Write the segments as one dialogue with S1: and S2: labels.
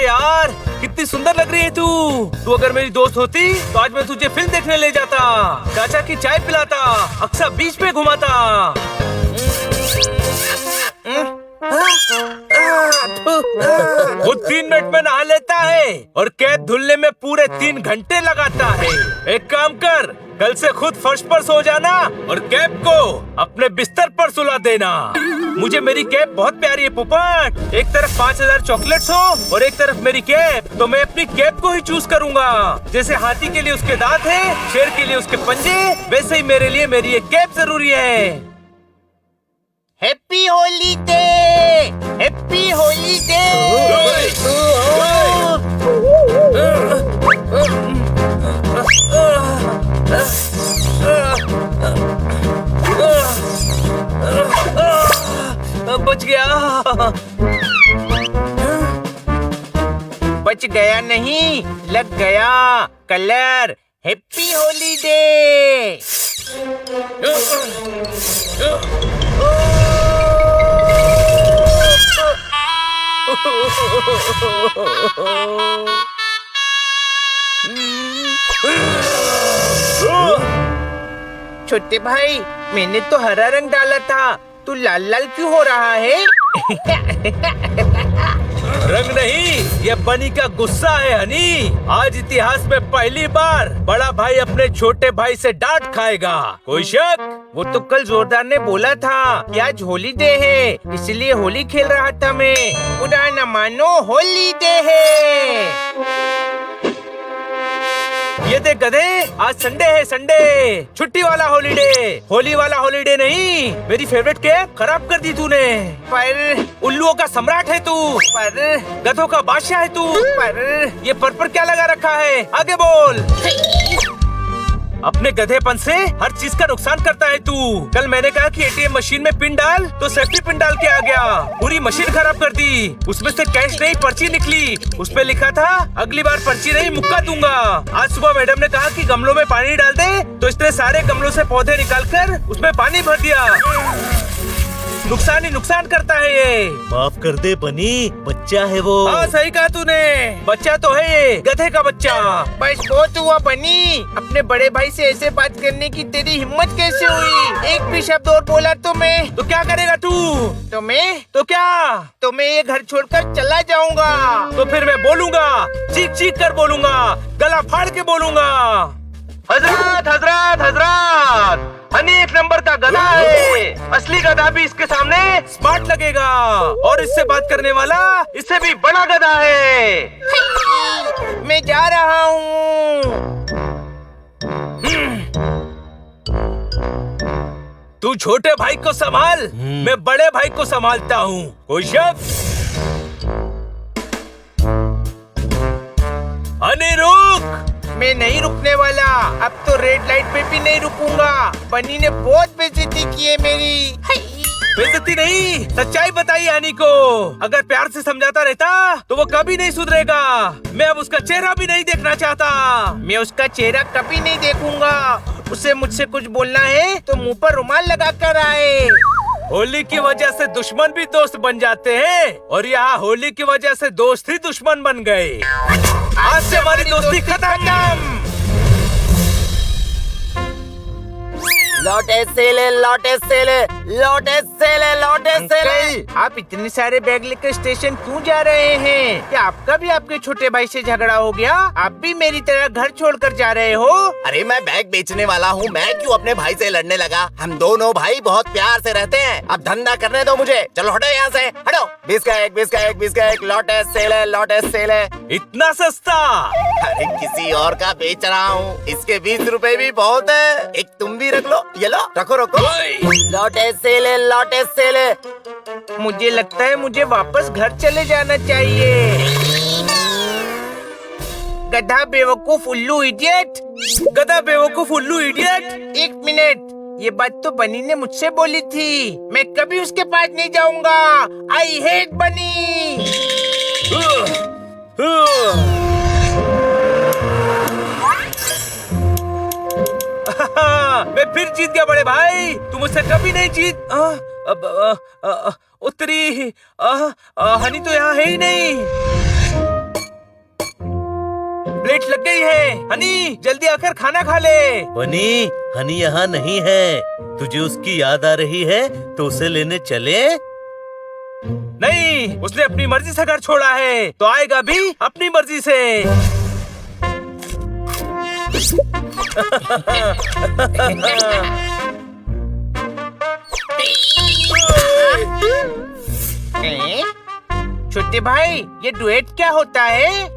S1: यार, कितनी सुंदर लग रही है तू। तू अगर मेरी दोस्त होती तो आज मैं तुझे फिल्म देखने ले जाता, चाचा की चाय पिलाता, अक्सर बीच में घुमाता। वो 3 मिनट में नहा लेता है और कैप धुलने में पूरे 3 घंटे लगाता है। एक काम कर, कल से खुद फर्श पर सो जाना और कैप को अपने बिस्तर पर सुला देना। मुझे मेरी कैप बहुत प्यारी है पोपट। एक तरफ 5000 चॉकलेट्स हो और एक तरफ मेरी कैप, तो मैं अपनी कैप को ही चूज करूंगा। जैसे हाथी के लिए उसके दांत है, शेर के लिए उसके पंजे, वैसे ही मेरे लिए मेरी एक कैप जरूरी है।
S2: Happy Holi day, happy Holi day.
S1: बच गया।
S2: बच गया नहीं, लग गया कलर। Happy Holi day. छोटे भाई, मैंने तो हरा रंग डाला था, तू लाल लाल क्यों हो रहा है?
S1: रंग नहीं, ये बनी का गुस्सा है हनी। आज इतिहास में पहली बार बड़ा भाई अपने छोटे भाई से डांट खाएगा। कोई शक?
S2: वो तो कल जोरदार ने बोला था कि आज होली डे है, इसलिए होली खेल रहा था मैं। बुरा न मानो, होली डे है।
S1: ये देख गधे, आज संडे है, संडे छुट्टी वाला हॉलीडे, होली वाला हॉलीडे नहीं। मेरी फेवरेट कैप खराब कर दी तूने।
S2: पर
S1: उल्लुओं का सम्राट है तू,
S2: पर
S1: गधों का बादशाह है तू।
S2: पर
S1: ये पर क्या लगा रखा है? आगे बोल। अपने गधेपन से हर चीज का नुकसान करता है तू। कल मैंने कहा कि एटीएम मशीन में पिन डाल, तो सेफ्टी पिन डाल के आ गया, पूरी मशीन खराब कर दी। उसमें से कैश नहीं, पर्ची निकली। उसपे लिखा था अगली बार पर्ची नहीं, मुक्का दूंगा। आज सुबह मैडम ने कहा कि गमलों में पानी डाल दे, तो इसने सारे गमलों से पौधे निकाल कर उसमें पानी भर दिया। नुकसान ही नुकसान करता है ये।
S3: माफ कर दे बनी, बच्चा है वो।
S1: हाँ सही कहा तूने, बच्चा तो है ये, गधे का बच्चा।
S2: बस बहुत हुआ बनी। अपने बड़े भाई से ऐसे बात करने की तेरी हिम्मत कैसे हुई? एक भी शब्द और बोला तो मैं
S1: तो क्या करेगा तू?
S2: तो
S1: क्या?
S2: तो मैं ये घर छोड़कर चला जाऊंगा।
S1: तो फिर मैं बोलूंगा, चीख चीख कर बोलूंगा, गला फाड़ के बोलूंगा। हजरत हजरत हजरत, हनी 1 नंबर का गधा है। असली गधा भी इसके सामने स्मार्ट लगेगा, और इससे बात करने वाला इससे भी बड़ा गधा है।
S2: मैं जा रहा हूँ।
S1: तू छोटे भाई को संभाल, मैं बड़े भाई को संभालता हूँ। कोई शक? हनी रुक।
S2: मैं नहीं रुकने वाला, अब तो रेड लाइट पे भी नहीं रुकूंगा। बनी ने बहुत बेइज्जती की है मेरी।
S1: बेइज्जती नहीं, सच्चाई बताइए हनी को। अगर प्यार से समझाता रहता तो वो कभी नहीं सुधरेगा। मैं अब उसका चेहरा भी नहीं देखना चाहता।
S2: मैं उसका चेहरा कभी नहीं देखूंगा। उसे मुझसे कुछ बोलना है तो मुंह पर रुमाल लगा कर आए।
S1: होली की वजह से दुश्मन भी दोस्त बन जाते हैं, और यहाँ होली की वजह से दोस्त ही दुश्मन बन गए। आज से हमारी दोस्ती खत्म।
S2: लौटे सेले, लौटे सेले, लौटे सेले, लौटे सेले। आप इतने सारे बैग लेकर स्टेशन क्यों जा रहे हैं? क्या आपका भी आपके छोटे भाई से झगड़ा हो गया? आप भी मेरी तरह घर छोड़कर जा रहे हो?
S4: अरे मैं बैग बेचने वाला हूँ, मैं क्यों अपने भाई से लड़ने लगा? हम दोनों भाई बहुत प्यार से रहते हैं। अब धंधा करने दो मुझे। चलो हटो यहाँ से, हटो। 20 का एक, 20 का एक, 20 का एक। लौटे सेले, लौटे सेले।
S1: इतना सस्ता?
S4: अरे किसी और का बेच रहा हूँ, इसके 20 रुपए भी बहुत है। एक तुम भी रख लो, ये लो, रखो रखो।
S2: लौटे सेले, लौटे सेले। मुझे लगता है मुझे वापस घर चले जाना चाहिए। गधा बेवकूफ उल्लू इडियट।
S1: गधा बेवकूफ उल्लू इडियट।
S2: 1 मिनट, ये बात तो बनी ने मुझसे बोली थी। मैं कभी उसके पास नहीं जाऊंगा। आई हेट बनी।
S1: मैं फिर जीत गया बड़े भाई, तुम मुझसे कभी नहीं जीत। उत्तरी हनी तो यहाँ है ही नहीं। है। हनी जल्दी आकर खाना खा ले।
S3: बनी, हनी यहाँ नहीं है। तुझे उसकी याद आ रही है तो उसे लेने चले?
S1: नहीं, उसने अपनी मर्जी से घर छोड़ा है तो आएगा भी अपनी मर्जी से।
S2: छोटे भाई, ये डुएट क्या होता है?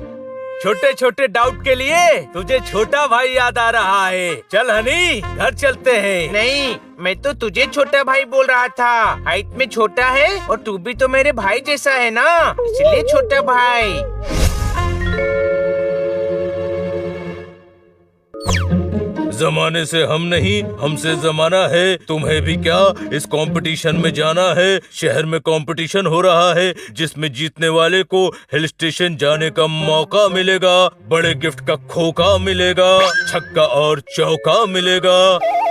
S1: छोटे छोटे डाउट के लिए तुझे छोटा भाई याद आ रहा है। चल हनी, घर चलते हैं।
S2: नहीं, मैं तो तुझे छोटा भाई बोल रहा था। हाइट में छोटा है और तू भी तो मेरे भाई जैसा है ना, इसलिए छोटा भाई।
S1: जमाने से हम नहीं, हमसे जमाना है। तुम्हें भी क्या इस कंपटीशन में जाना है? शहर में कंपटीशन हो रहा है जिसमें जीतने वाले को हिल स्टेशन जाने का मौका मिलेगा, बड़े गिफ्ट का खोखा मिलेगा, छक्का और चौका मिलेगा।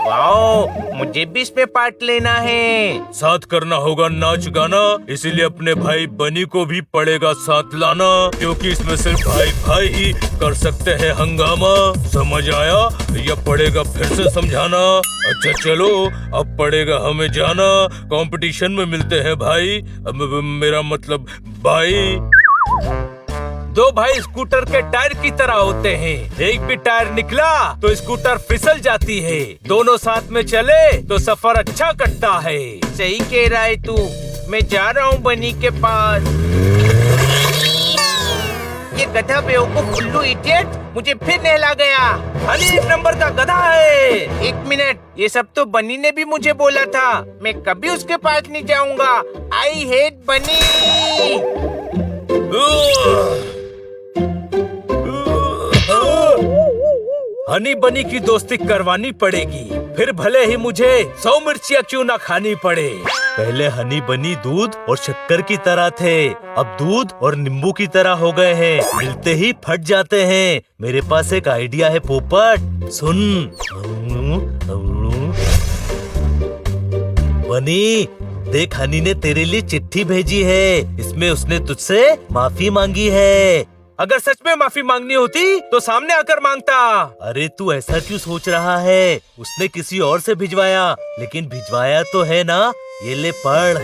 S2: वाओ, मुझे भी इसमें पार्ट लेना है।
S1: साथ करना होगा नाच गाना, इसीलिए अपने भाई बनी को भी पड़ेगा साथ लाना, क्योंकि इसमें सिर्फ भाई भाई ही कर सकते हैं हंगामा। समझ आया या पड़ेगा फिर से समझाना? अच्छा चलो, अब पड़ेगा हमें जाना। कंपटीशन में मिलते हैं भाई, मेरा मतलब भाई। दो भाई स्कूटर के टायर की तरह होते हैं। एक भी टायर निकला तो स्कूटर फिसल जाती है। दोनों साथ में चले तो सफर अच्छा कटता है।
S2: सही कह रहा है तू। मैं जा रहा हूँ बनी के पास। ये गधा बेवकूफ उल्लू इडियट मुझे फिर नहला गया।
S1: हनी एक नंबर का गधा है।
S2: एक मिनट, ये सब तो बनी ने भी मुझे बोला था। मैं कभी उसके पास नहीं जाऊंगा। आई हेट बनी।
S1: हनी बनी की दोस्ती करवानी पड़ेगी, फिर भले ही मुझे 100 मिर्चियाँ क्यों ना खानी पड़े।
S3: पहले हनी बनी दूध और शक्कर की तरह थे, अब दूध और नींबू की तरह हो गए हैं। मिलते ही फट जाते हैं। मेरे पास एक आइडिया है पोपट, सुन। बनी, देख हनी ने तेरे लिए चिट्ठी भेजी है। इसमें उसने तुझसे माफी मांगी है।
S1: अगर सच में माफी मांगनी होती तो सामने आकर मांगता।
S3: अरे तू ऐसा क्यों सोच रहा है? उसने किसी और से भिजवाया, लेकिन भिजवाया तो है ना। ये ले पढ़।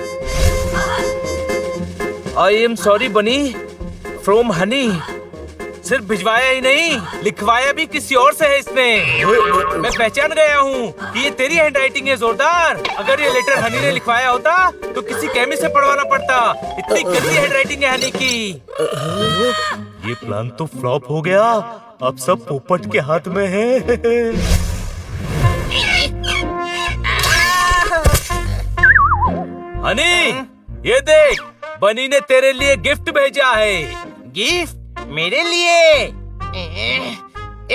S1: आई एम सॉरी बनी, फ्रॉम हनी। सिर्फ भिजवाया ही नहीं, लिखवाया भी किसी और से है इसने। मैं पहचान गया हूँ कि ये तेरी हैंडराइटिंग है जोरदार। अगर ये लेटर हनी ने लिखवाया होता तो किसी केमिस्ट से पढ़वाना पड़ता। इतनी गंदी हैंडराइटिंग है हनी की।
S3: ये प्लान तो फ्लॉप हो गया। अब सब पोपट के हाथ में है।
S1: हनी, ये देख, बनी ने तेरे लिए गिफ्ट भेजा है।
S2: गिफ्ट मेरे लिए?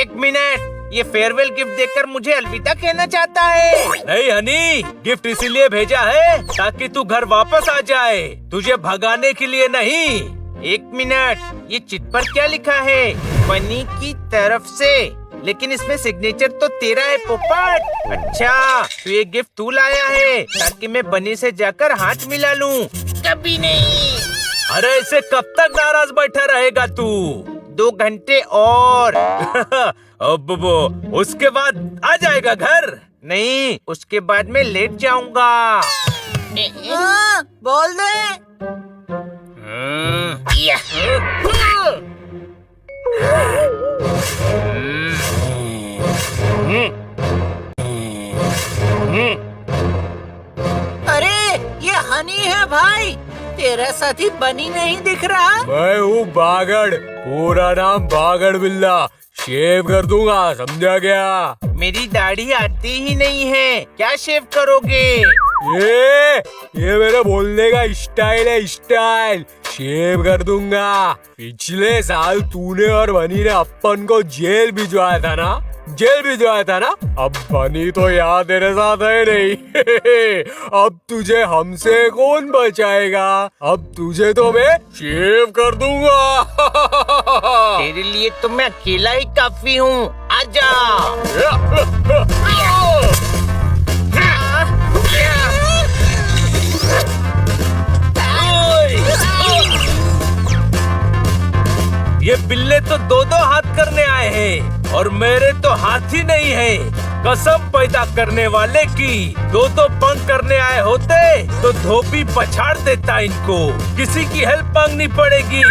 S2: एक मिनट, ये फेयरवेल गिफ्ट देकर मुझे अलविदा कहना चाहता है?
S1: नहीं हनी, गिफ्ट इसीलिए भेजा है ताकि तू घर वापस आ जाए, तुझे भगाने के लिए नहीं।
S2: एक मिनट, ये चिट पर क्या लिखा है? बनी की तरफ से, लेकिन इसमें सिग्नेचर तो तेरा है पोपट। अच्छा, तो ये गिफ्ट तू लाया है ताकि मैं बनी से जाकर हाथ मिला लूं। कभी नहीं।
S1: अरे ऐसे कब तक नाराज बैठा रहेगा तू?
S2: 2 घंटे और।
S1: अब वो उसके बाद आ जाएगा घर?
S2: नहीं, उसके बाद मैं लेट जाऊंगा।
S5: बोल दे। अरे ये हनी है भाई, तेरा साथी बनी नहीं दिख रहा।
S6: मैं हूँ बागड़, पूरा नाम बागड़ बिल्ला। शेव कर दूंगा, समझा क्या?
S2: मेरी दाढ़ी आती ही नहीं है, क्या शेव करोगे?
S6: ये मेरे बोलने का स्टाइल है, स्टाइल। शेव कर दूंगा। पिछले साल तूने और बनी ने अपन को जेल भिजवाया था ना? अब बनी तो यहाँ तेरे साथ है नहीं। अब तुझे हमसे कौन बचाएगा? अब तुझे तो मैं शेव कर दूंगा।
S2: तेरे लिए तो मैं अकेला ही काफी हूँ, आजा।
S1: ये बिल्ले तो दो दो हाथ करने आए हैं और मेरे तो हाथ ही नहीं है। कसम पैदा करने वाले की, दो दो पंख करने आए होते तो धोबी पछाड़ देता इनको। किसी की हेल्प मांगनी पड़ेगी।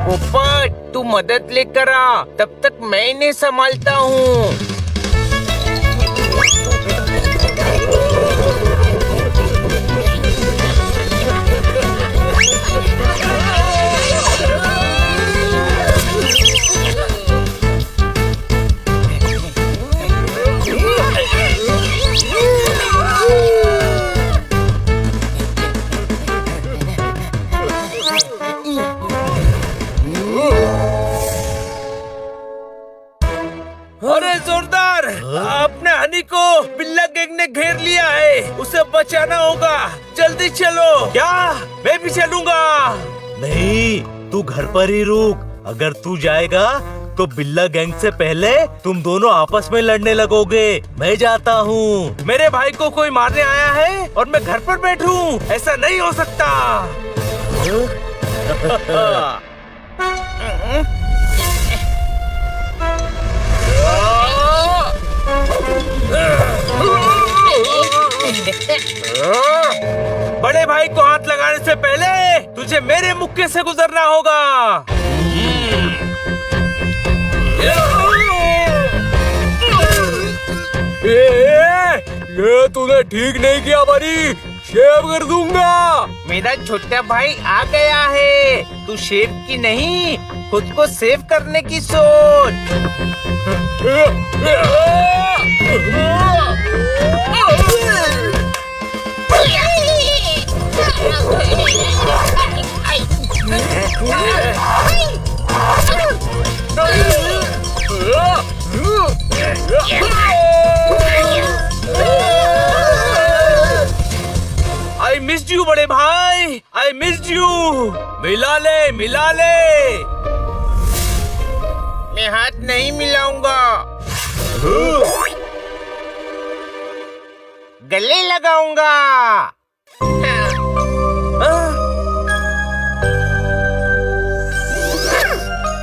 S2: पोपट तू मदद लेकर आ, तब तक मैं इन्हें संभालता हूँ।
S1: अरे जोरदार, अपने हनी को बिल्ला गैंग ने घेर लिया है, उसे बचाना होगा। जल्दी चलो। क्या मैं भी चलूंगा?
S3: नहीं, तू घर पर ही रुक। अगर तू जाएगा तो बिल्ला गैंग से पहले तुम दोनों आपस में लड़ने लगोगे। मैं जाता हूँ।
S1: मेरे भाई को कोई मारने आया है और मैं घर पर बैठूं? ऐसा नहीं हो सकता। बड़े भाई को हाथ लगाने से पहले तुझे मेरे मुक्के से गुजरना होगा।
S6: ये तूने ठीक नहीं किया बनी, शेव कर दूंगा।
S2: मेरा छोटा भाई आ गया है। तू शेव की नहीं, खुद को सेव करने की सोच।
S1: आई मिस्ड यू बड़े भाई, आई मिस्ड यू। मिला ले, मिला ले।
S2: मैं हाथ नहीं मिलाऊंगा, गले लगाऊंगा।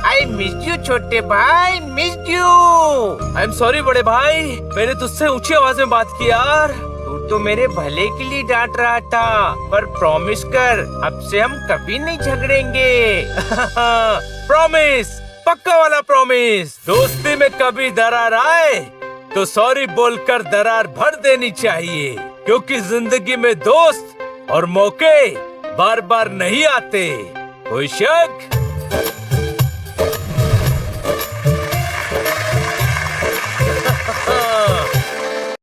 S2: आई मिस यू छोटे भाई, miss you.
S1: I am sorry बड़े भाई, मैंने तुझसे ऊंची आवाज में बात की यार।
S2: तू तो मेरे भले के लिए डांट रहा था, पर प्रॉमिस कर अब से हम कभी नहीं झगड़ेंगे।
S1: प्रॉमिस, पक्का वाला प्रॉमिस। दोस्ती में कभी दरार आए तो सॉरी बोलकर दरार भर देनी चाहिए, क्योंकि जिंदगी में दोस्त और मौके बार बार नहीं आते। कोई शक?